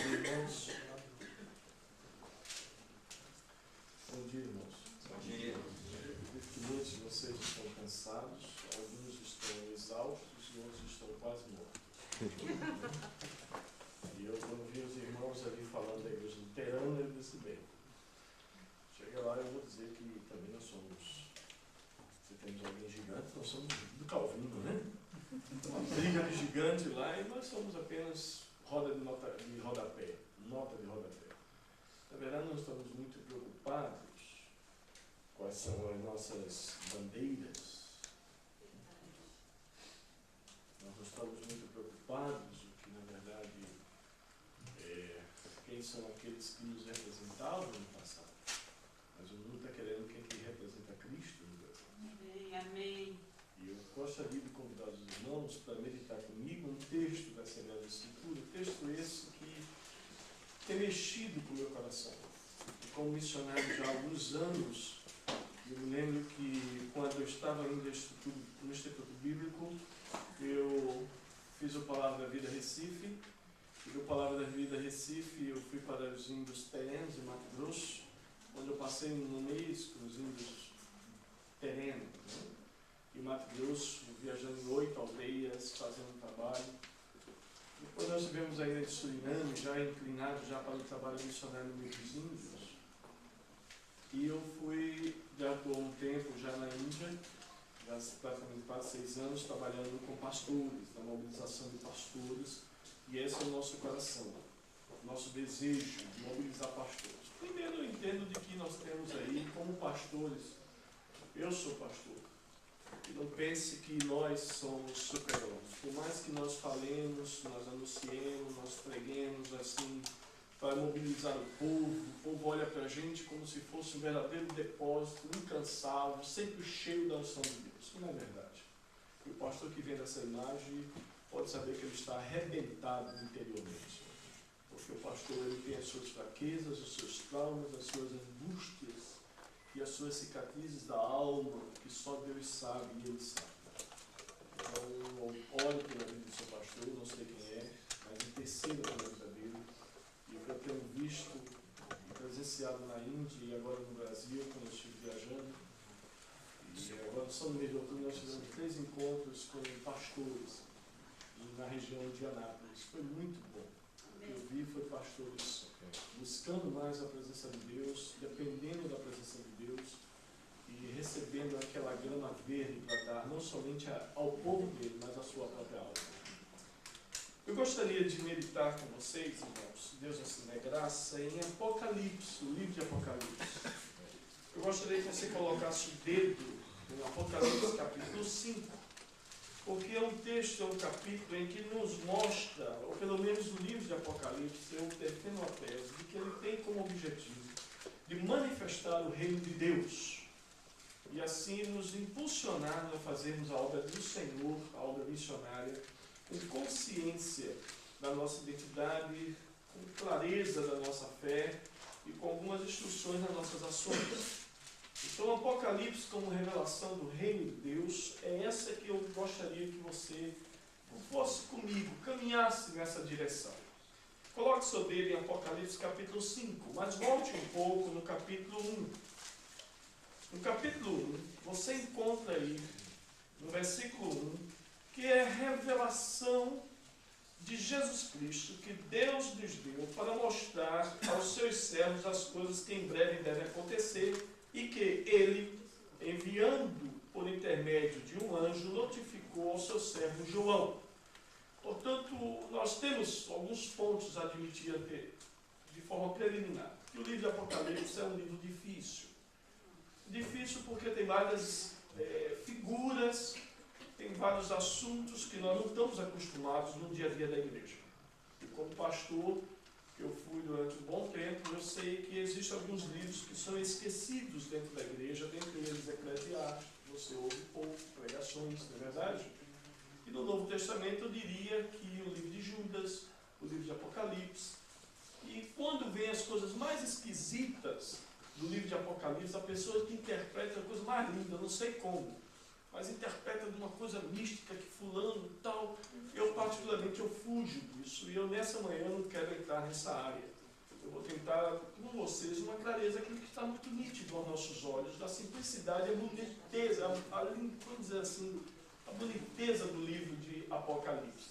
Irmãos, bom dia, irmãos. Bom dia. Que muitos de vocês estão cansados, alguns estão exaustos e outros estão quase mortos. E eu, quando vi os irmãos ali falando da igreja luterana, eu disse, bem, chega lá, eu vou dizer que também nós somos, se temos alguém gigante, nós somos do Calvino, né? Uma briga de gigante lá e nós somos apenas roda de rodapé, nota de rodapé. Na verdade, nós estamos muito preocupados quais são as nossas bandeiras. Nós não estamos muito preocupados o que, na verdade, quem são aqueles que nos representavam no passado. Mas o mundo está querendo quem que representa Cristo no Brasil. Amém, amém. E eu gostaria de convidar os irmãos para meditar comigo um texto da Sagrada Escritura, texto esse que tem mexido com o meu coração. E como missionário já há alguns anos, eu me lembro que quando eu estava no Instituto Bíblico, eu fiz o Palavra da Vida Recife, e do Palavra da Vida Recife eu fui para os índios terenos em Mato Grosso, onde eu passei um mês com os índios terenos, né? Em Mato Grosso, viajando em 8 aldeias, fazendo um trabalho. Depois nós estivemos ainda em Suriname, já inclinado já para o trabalho missionário no meio dos índios. E eu já estou há um tempo já na Índia, já praticamente quase 6 anos, trabalhando com pastores, na mobilização de pastores. E esse é o nosso coração, nosso desejo de mobilizar pastores. Primeiro eu entendo de que nós temos aí, como pastores, eu sou pastor. E não pense que nós somos super-homens. Por mais que nós falemos, nós anunciemos, nós preguemos assim, para mobilizar o povo olha para a gente como se fosse um verdadeiro depósito, incansável, sempre cheio da unção de Deus. Não é verdade. E o pastor que vê dessa imagem pode saber que ele está arrebentado interiormente. Porque o pastor ele tem as suas fraquezas, os seus traumas, as suas angústias e as suas cicatrizes da alma, que só Deus sabe e Ele sabe. Então, eu olho pela vida do seu pastor, não sei quem é, mas interceda pela vida dele. E o que eu tenho visto e presenciado na Índia e agora no Brasil, quando eu estive viajando, e agora só no mês de outubro nós fizemos 3 encontros com pastores na região de Anápolis. Foi muito bom. O que eu vi foi pastores buscando mais a presença de Deus, dependendo da presença de Deus e recebendo aquela grama verde para dar não somente ao povo dele, mas à sua própria alma. Eu gostaria de meditar com vocês, irmãos, Deus nos dê graça, em Apocalipse, o livro de Apocalipse. Eu gostaria que você colocasse o dedo em Apocalipse capítulo 5. Porque é um texto, é um capítulo em que nos mostra, ou pelo menos o livro de Apocalipse, eu defendo a tese de que ele tem como objetivo de manifestar o reino de Deus e assim nos impulsionar a fazermos a obra do Senhor, a obra missionária, com consciência da nossa identidade, com clareza da nossa fé e com algumas instruções nas nossas ações. Então, o Apocalipse, como revelação do reino de Deus, é essa que eu gostaria que você fosse comigo, caminhasse nessa direção. Coloque seu dedo em Apocalipse capítulo 5, mas volte um pouco no capítulo 1. No capítulo 1, você encontra aí, no versículo 1, que é a revelação de Jesus Cristo, que Deus nos deu para mostrar aos seus servos as coisas que em breve devem acontecer, e que ele, enviando por intermédio de um anjo, notificou ao seu servo João. Portanto, nós temos alguns pontos a admitir de forma preliminar. Que o livro de Apocalipse é um livro difícil. Difícil porque tem várias figuras, tem vários assuntos que nós não estamos acostumados no dia a dia da igreja. E como pastor, eu fui durante um bom tempo, eu sei que existem alguns livros que são esquecidos dentro da igreja, dentre eles Eclesiastes, você ouve pouco, pregações, não é verdade? E no Novo Testamento eu diria que o livro de Judas, o livro de Apocalipse, e quando vem as coisas mais esquisitas do livro de Apocalipse, a pessoa que interpreta a coisa mais linda, não sei como, mas interpreta de uma coisa mística que fulano e tal. Eu particularmente geralmente eu fujo disso, e eu nessa manhã não quero entrar nessa área. Eu vou tentar com vocês uma clareza, aquilo que está muito nítido aos nossos olhos, da simplicidade e a boniteza, vamos dizer assim, a boniteza do livro de Apocalipse.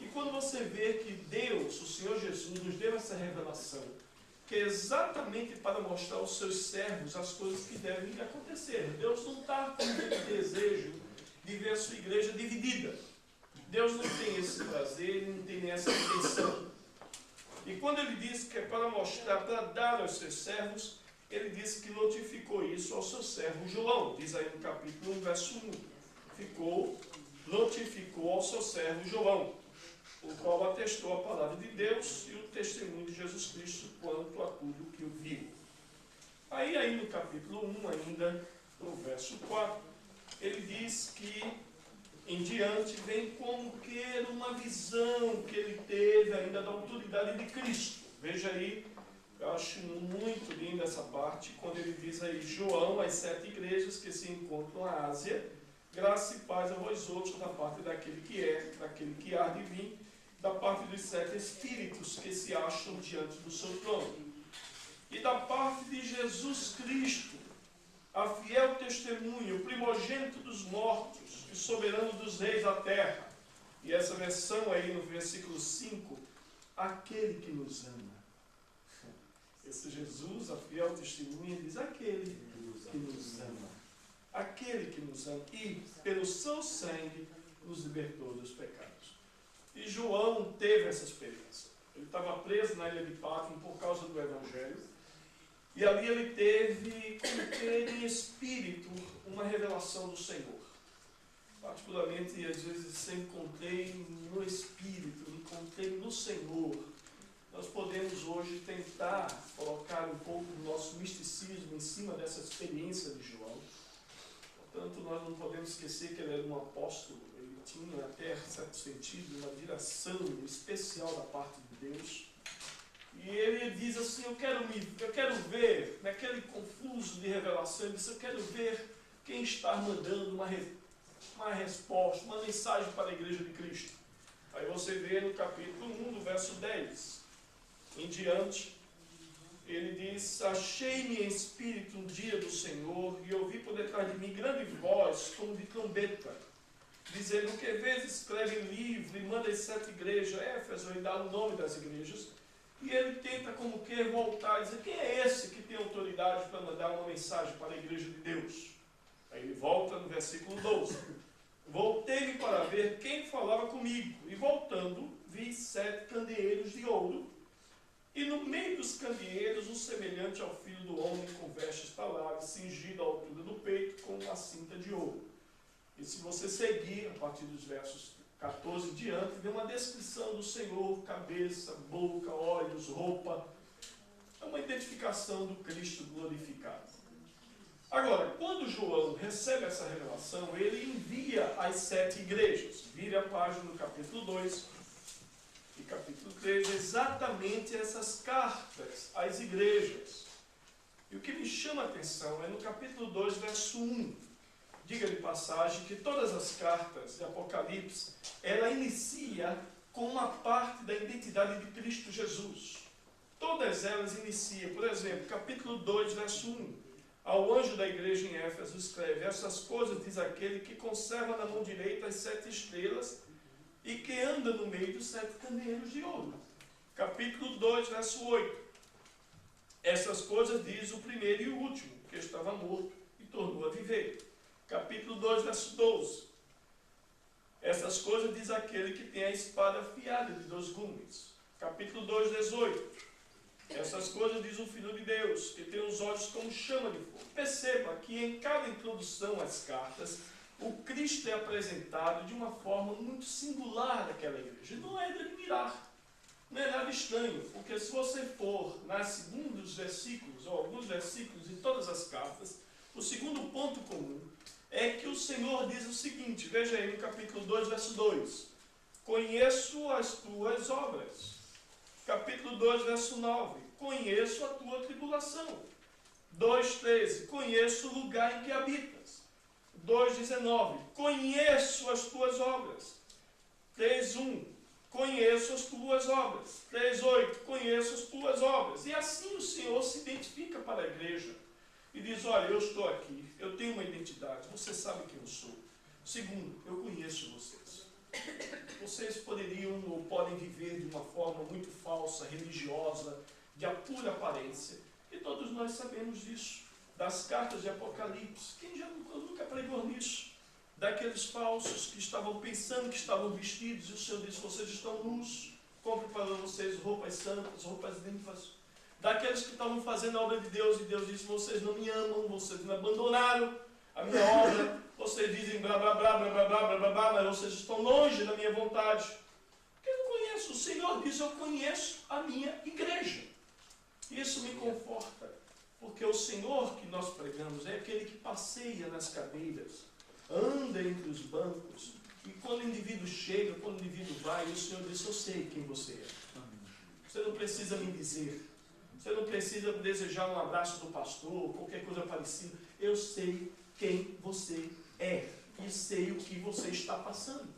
E quando você vê que Deus, o Senhor Jesus, nos deu essa revelação, que é exatamente para mostrar aos seus servos as coisas que devem acontecer. Deus não está com o desejo de ver a sua igreja dividida. Deus não tem esse prazer, não tem essa intenção. E quando ele diz que é para mostrar, para dar aos seus servos, ele diz que notificou isso ao seu servo João. Diz aí no capítulo 1, verso 1. Notificou ao seu servo João, o qual atestou a palavra de Deus e o testemunho de Jesus Cristo quanto a tudo que o viu. Aí no capítulo 1, ainda no verso 4, ele diz que em diante vem como que uma visão que ele teve ainda da autoridade de Cristo. Veja aí, eu acho muito linda essa parte, quando ele diz aí, João, as 7 igrejas que se encontram na Ásia, graça e paz a vós outros da parte daquele que é, daquele que há de vir, da parte dos 7 espíritos que se acham diante do seu trono. E da parte de Jesus Cristo, a fiel testemunha, o primogênito dos mortos, e soberano dos reis da terra. E essa versão aí no versículo 5, aquele que nos ama. Esse Jesus, a fiel testemunha, diz aquele que nos ama. Aquele que nos ama. E pelo seu sangue nos libertou dos pecados. E João teve essa experiência. Ele estava preso na ilha de Patmos por causa do Evangelho. E ali ele teve, como ter em espírito, uma revelação do Senhor. Particularmente, às vezes, se encontrei no Espírito, encontrei no Senhor. Nós podemos hoje tentar colocar um pouco do nosso misticismo em cima dessa experiência de João. Portanto, nós não podemos esquecer que ele era um apóstolo. Ele tinha até, em certo sentido, uma direção especial da parte de Deus. E ele diz assim, eu quero ver, naquele confuso de revelação, ele disse, eu quero ver quem está mandando uma resposta, uma mensagem para a igreja de Cristo. Aí você vê no capítulo 1, do verso 10 em diante, ele diz, achei-me em espírito um dia do Senhor, e ouvi por detrás de mim grande voz, como de trombeta, dizendo, que vezes escreve livro e manda as 7 igrejas, Éfeso, e dá o nome das igrejas, e ele tenta como que voltar e dizer, quem é esse que tem autoridade para mandar uma mensagem para a igreja de Deus? Aí ele volta no versículo 12. Voltei-me para ver quem falava comigo, e voltando, vi 7 candeeiros de ouro, e no meio dos candeeiros, um semelhante ao filho do homem, com vestes talares, cingido à altura do peito, com uma cinta de ouro. E se você seguir, a partir dos versos 14 em diante, vê uma descrição do Senhor, cabeça, boca, olhos, roupa. É uma identificação do Cristo glorificado. Agora, quando João recebe essa revelação, ele envia as 7 igrejas. Vire a página no capítulo 2 e capítulo 3, exatamente essas cartas às igrejas. E o que me chama a atenção é no capítulo 2, verso 1. Diga de passagem que todas as cartas de Apocalipse, ela inicia com uma parte da identidade de Cristo Jesus. Todas elas iniciam, por exemplo, capítulo 2, verso 1. Ao anjo da igreja em Éfeso escreve, essas coisas diz aquele que conserva na mão direita as 7 estrelas e que anda no meio dos 7 candeeiros de ouro. Capítulo 2, verso 8. Essas coisas diz o primeiro e o último, que estava morto e tornou a viver. Capítulo 2, verso 12. Essas coisas diz aquele que tem a espada afiada de 2 gumes. Capítulo 2, 18. Essas coisas diz o Filho de Deus, que tem os olhos como chama de fogo. Perceba que em cada introdução às cartas, o Cristo é apresentado de uma forma muito singular daquela igreja. Não é de admirar, não é nada estranho, porque se você for nas segundos versículos, ou alguns versículos de todas as cartas, o segundo ponto comum é que o Senhor diz o seguinte, veja aí no capítulo 2, verso 2. Conheço as tuas obras. Capítulo 2, verso 9. Conheço a tua tribulação. 2,13. Conheço o lugar em que habitas. 2,19. Conheço as tuas obras. 3,1. conheço as tuas obras. 3:8, conheço as tuas obras. E assim o Senhor se identifica para a igreja e diz, olha, eu estou aqui, eu tenho uma identidade, você sabe quem eu sou. Segundo, eu conheço vocês. Vocês poderiam ou podem viver de uma forma muito falsa, religiosa, de pura aparência. E todos nós sabemos disso. Das cartas de Apocalipse. Quem já nunca pregou nisso? Daqueles falsos que estavam pensando que estavam vestidos, e o Senhor disse, vocês estão nus, compre para vocês roupas santas, roupas limpas. Daqueles que estavam fazendo a obra de Deus, e Deus disse, vocês não me amam, vocês me abandonaram a minha obra, vocês dizem blá blá blá blá blá blá blá blá, mas vocês estão longe da minha vontade. Porque eu não conheço, o Senhor diz, eu conheço a minha igreja. Isso me conforta, porque o Senhor que nós pregamos é aquele que passeia nas cadeiras, anda entre os bancos, e quando o indivíduo chega, quando o indivíduo vai, o Senhor diz, eu sei quem você é. Você não precisa me dizer, você não precisa desejar um abraço do pastor, qualquer coisa parecida. Eu sei quem você é, e sei o que você está passando.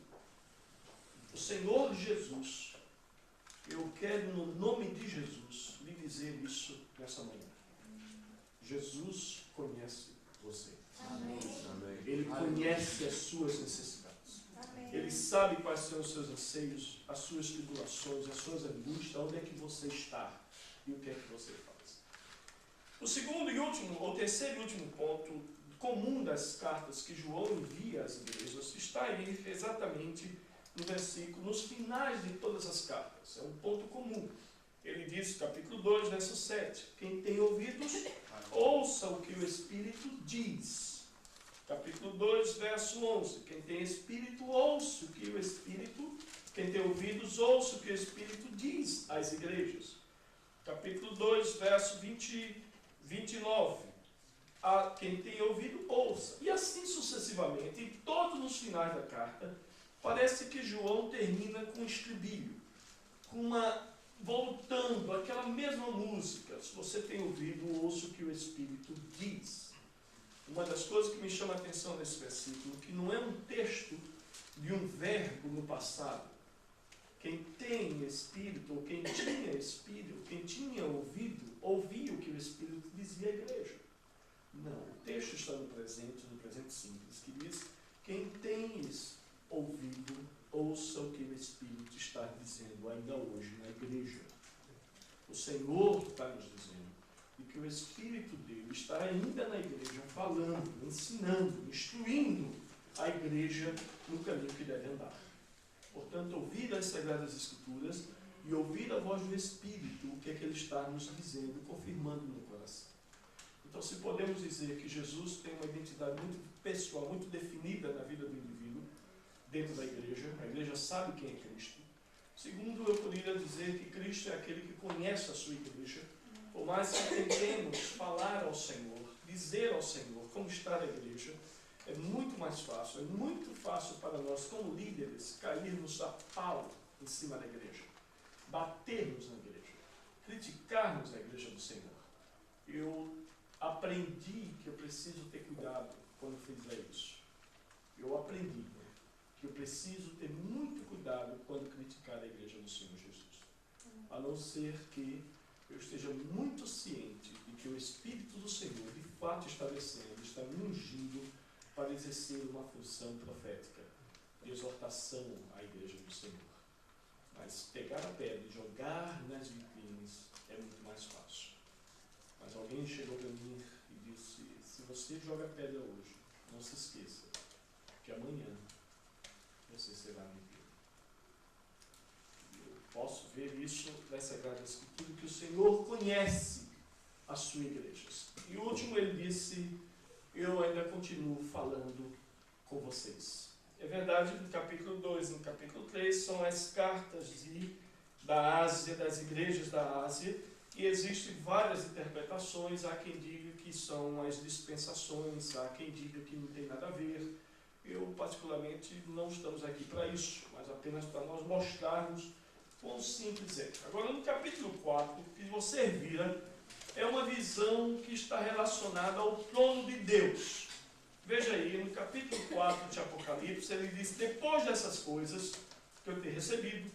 O Senhor Jesus, eu quero no nome de Jesus, lhe dizer isso nessa manhã. Jesus conhece você. Amém. Ele conhece as suas necessidades. Amém. Ele sabe quais são os seus anseios, as suas tribulações, as suas angústias, onde é que você está e o que é que você faz. O segundo e último, ou terceiro e último ponto comum das cartas que João envia às igrejas está aí exatamente no versículo, nos finais de todas as cartas. É um ponto comum. Ele diz, capítulo 2, verso 7, quem tem ouvidos, ouça o que o Espírito diz. Capítulo 2, verso 11, quem tem Espírito, ouça o que o Espírito, quem tem ouvidos, ouça o que o Espírito diz às igrejas. Capítulo 2, verso 29, quem tem ouvido, ouça. E assim sucessivamente, e todos os finais da carta, parece que João termina com um estribilho, voltando àquela mesma música. Se você tem ouvido, ouça o que o Espírito diz. Uma das coisas que me chama a atenção nesse versículo, que não é um texto de um verbo no passado. Quem tem Espírito, ou quem tinha Espírito, quem tinha ouvido, ouvia o que o Espírito dizia à igreja. Não, o texto está no presente simples, que diz, quem tens ouvido, ouça o que o Espírito está dizendo ainda hoje na igreja. O Senhor está nos dizendo e que o Espírito dele está ainda na igreja falando, ensinando, instruindo a igreja no caminho que deve andar. Portanto, ouvir as Sagradas Escrituras e ouvir a voz do Espírito, o que é que ele está nos dizendo, confirmando no coração. Então, se podemos dizer que Jesus tem uma identidade muito pessoal, muito definida na vida do indivíduo, dentro da igreja, a igreja sabe quem é Cristo. Segundo, eu poderia dizer que Cristo é aquele que conhece a sua igreja, por mais que tentemos falar ao Senhor, dizer ao Senhor como está a igreja, é muito mais fácil, é muito fácil para nós, como líderes, cairmos a pau em cima da igreja, batermos na igreja, criticarmos a igreja do Senhor. Eu aprendi que eu preciso ter cuidado quando fizer isso. Eu aprendi que eu preciso ter muito cuidado quando criticar a igreja do Senhor Jesus. A não ser que eu esteja muito ciente de que o Espírito do Senhor, de fato, está descendo, está me ungindo para exercer uma função profética de exortação à igreja do Senhor. Mas pegar a pedra e jogar nas vitrines é muito mais fácil. Mas alguém chegou para mim e disse, se você joga pedra hoje, não se esqueça que amanhã você será viver. Eu posso ver isso nas Sagradas Escrituras, que o Senhor conhece a sua igreja. E o último ele disse, eu ainda continuo falando com vocês. É verdade, no capítulo 2 e no capítulo 3 são as cartas da Ásia, das igrejas da Ásia, e existem várias interpretações, há quem diga que são as dispensações, há quem diga que não tem nada a ver. Eu, particularmente, não estamos aqui para isso, mas apenas para nós mostrarmos quão simples é. Agora, no capítulo 4, que você vira, é uma visão que está relacionada ao trono de Deus. Veja aí, no capítulo 4 de Apocalipse, ele diz, depois dessas coisas que eu tenho recebido,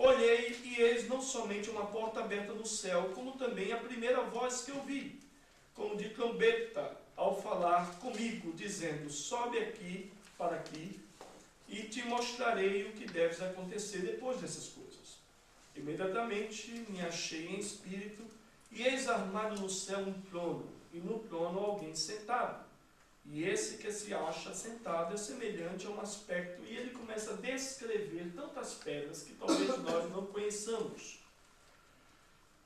Olhei e eis não somente uma porta aberta no céu, como também a primeira voz que eu vi, como de trombeta, ao falar comigo, dizendo: sobe aqui para aqui, e te mostrarei o que deves acontecer depois dessas coisas. Imediatamente me achei em espírito, e eis armado no céu um trono, e no trono alguém sentado. E esse que se acha sentado é semelhante a um aspecto, e ele começa a descrever tantas pedras que talvez nós não conheçamos.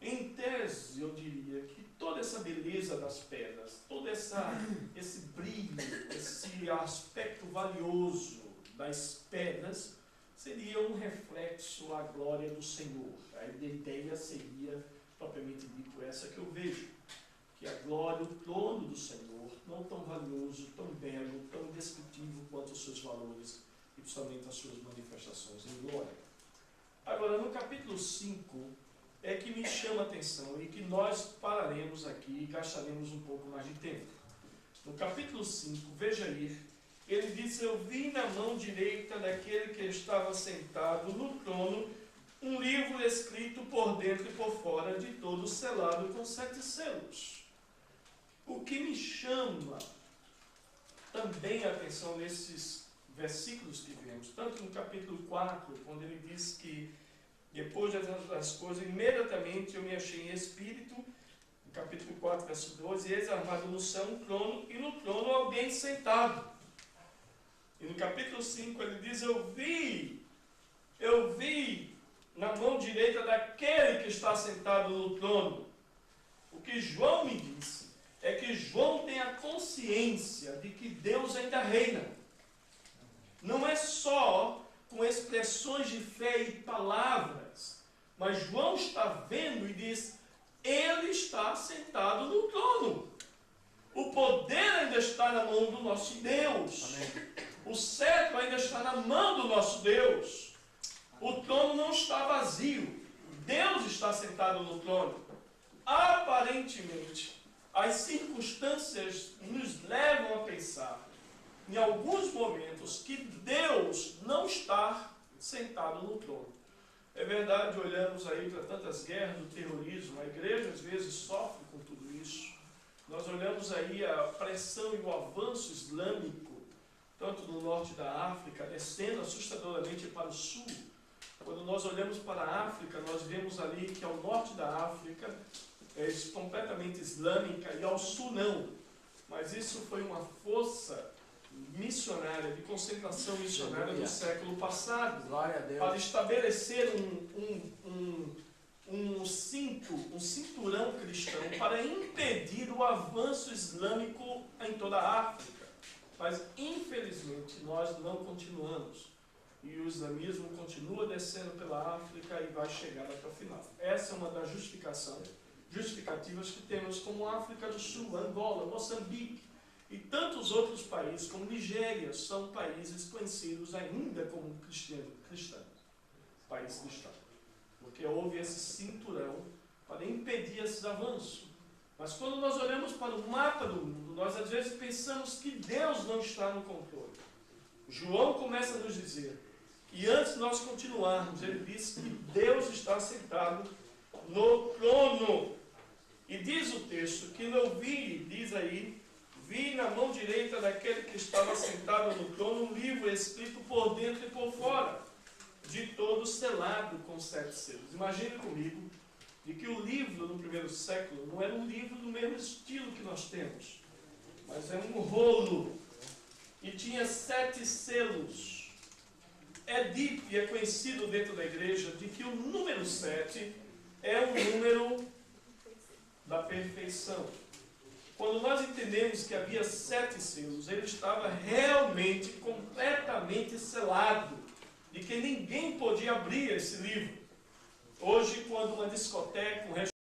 Em tese, eu diria que toda essa beleza das pedras, todo esse brilho, esse aspecto valioso das pedras, seria um reflexo à glória do Senhor. A ideia seria, propriamente dito, essa que eu vejo. Que a glória, o trono do Senhor, não tão valioso, tão belo, tão indescritível quanto os seus valores e principalmente as suas manifestações em glória. Agora, no capítulo 5, é que me chama a atenção e que nós pararemos aqui e gastaremos um pouco mais de tempo. No capítulo 5, veja aí, ele diz: eu vi na mão direita daquele que estava sentado no trono um livro escrito por dentro e por fora, de todo selado com 7 selos. O que me chama também a atenção nesses versículos que vemos, tanto no capítulo 4, quando ele diz que depois das coisas, imediatamente eu me achei em espírito, no capítulo 4, verso 12, eis armado no céu um trono, e no trono alguém sentado. E no capítulo 5 ele diz: eu vi na mão direita daquele que está sentado no trono. O que João me disse é que João tem a consciência de que Deus ainda reina. Não é só com expressões de fé e palavras, mas João está vendo e diz: ele está sentado no trono. O poder ainda está na mão do nosso Deus. Amém. O cetro ainda está na mão do nosso Deus. O trono não está vazio. Deus está sentado no trono. Aparentemente, as circunstâncias nos levam a pensar, em alguns momentos, que Deus não está sentado no trono. É verdade, olhamos aí para tantas guerras, do terrorismo, a igreja às vezes sofre com tudo isso. Nós olhamos aí a pressão e o avanço islâmico, tanto no norte da África, descendo assustadoramente para o sul. Quando nós olhamos para a África, nós vemos ali que ao norte da África é completamente islâmica e ao sul não. Mas isso foi uma força missionária, de concentração missionária do século passado, para estabelecer um cinturão cristão para impedir o avanço islâmico em toda a África. Mas, infelizmente, nós não continuamos. E o islamismo continua descendo pela África e vai chegar até o final. Essa é uma das justificativas que temos, como África do Sul, Angola, Moçambique e tantos outros países, como Nigéria, são países conhecidos ainda como cristãos, país cristão. Porque houve esse cinturão para impedir esses avanços. Mas quando nós olhamos para o mapa do mundo, nós às vezes pensamos que Deus não está no controle. João começa a nos dizer que antes de nós continuarmos, ele diz que Deus está sentado no trono. E diz o texto que eu vi, diz aí, vi na mão direita daquele que estava sentado no trono um livro escrito por dentro e por fora, de todo selado com 7 selos. Imagine comigo de que o livro no primeiro século não era um livro do mesmo estilo que nós temos, mas era um rolo e tinha 7 selos. É dito e é conhecido dentro da igreja de que o número 7 é um número da perfeição. Quando nós entendemos que havia 7 selos, ele estava realmente, completamente selado, de que ninguém podia abrir esse livro. Hoje, quando uma discoteca, um